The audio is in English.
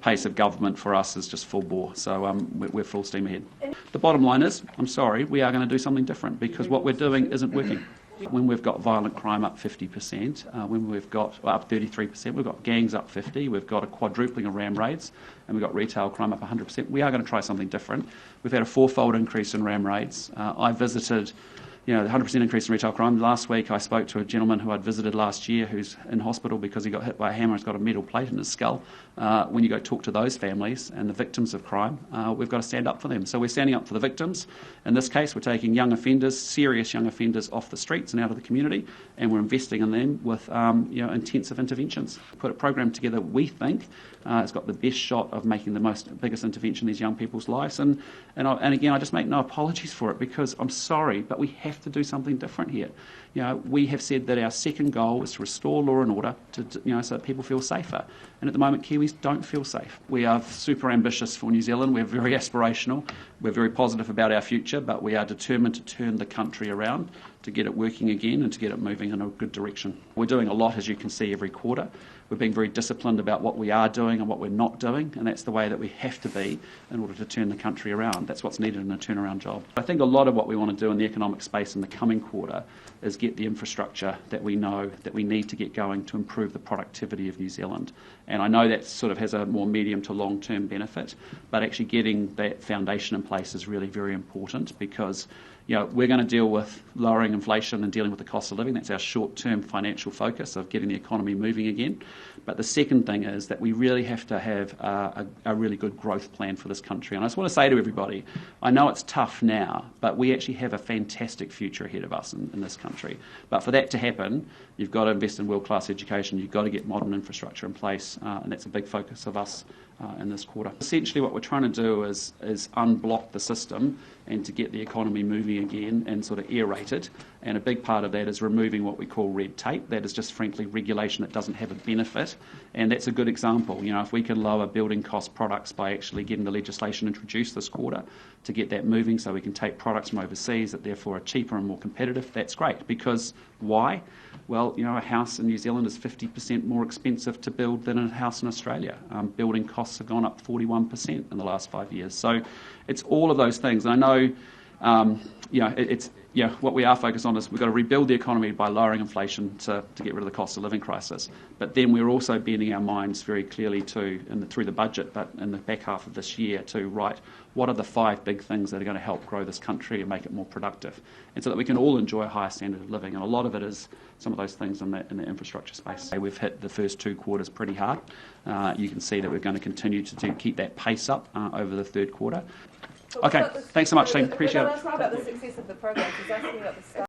pace of government for us is just full bore. So we're full steam ahead. The bottom line is, I'm sorry, we are going to do something different because what we're doing isn't working. When we've got violent crime up 50%, when we've got up 33%, we've got gangs up 50%, we've got a quadrupling of ram raids, and we've got retail crime up 100%, we are going to try something different. We've had a fourfold increase in ram raids. I visited the 100% increase in retail crime. Last week I spoke to a gentleman who I'd visited last year who's in hospital because he got hit by a hammer. He's got a metal plate in his skull. When you go talk to those families and the victims of crime, we've got to stand up for them. So we're standing up for the victims. In this case, we're taking young offenders, serious young offenders, off the streets and out of the community, and we're investing in them with intensive interventions. Put a program together we think it's got the best shot of making the biggest intervention in these young people's lives. And again, I just make no apologies for it because I'm sorry, but we have to do something different here. We have said that our second goal is to restore law and order so that people feel safer. And at the moment, Kiwis don't feel safe. We are super ambitious for New Zealand. We're very aspirational. We're very positive about our future, but we are determined to turn the country around, to get it working again and to get it moving in a good direction. We're doing a lot, as you can see, every quarter. We're being very disciplined about what we are doing and what we're not doing, and that's the way that we have to be in order to turn the country around. That's what's needed in a turnaround job. I think a lot of what we want to do in the economic space in the coming quarter is get the infrastructure that we know that we need to get going to improve the productivity of New Zealand. And I know that sort of has a more medium to long-term benefit, but actually getting that foundation in place is really very important because we're going to deal with lowering inflation and dealing with the cost of living. That's our short-term financial focus of getting the economy moving again. But the second thing is that we really have to have a really good growth plan for this country. And I just want to say to everybody, I know it's tough now, but we actually have a fantastic future ahead of us in this country. But for that to happen, you've got to invest in world-class education, you've got to get modern infrastructure in place, and that's a big focus of us in this quarter. Essentially what we're trying to do is unblock the system and to get the economy moving again and sort of aerate it. And a big part of that is removing what we call red tape. That is just frankly regulation that doesn't have a benefit. And that's a good example. If we can lower building cost products by actually getting the legislation introduced this quarter to get that moving so we can take products from overseas that therefore are cheaper and more competitive, that's great. Because why? Well, a house in New Zealand is 50% more expensive to build than a house in Australia. Building costs have gone up 41% in the last 5 years. So it's all of those things. And I know, what we are focused on is we've got to rebuild the economy by lowering inflation to get rid of the cost of living crisis. But then we're also bending our minds very clearly through the budget, but in the back half of this year, to write what are the 5 big things that are going to help grow this country and make it more productive, and so that we can all enjoy a higher standard of living. And a lot of it is some of those things in the infrastructure space. We've hit the first 2 quarters pretty hard. You can see that we're going to continue to keep that pace up over the third quarter. Okay, thanks so much, team. Appreciate it. About the success of the program, he's asking about the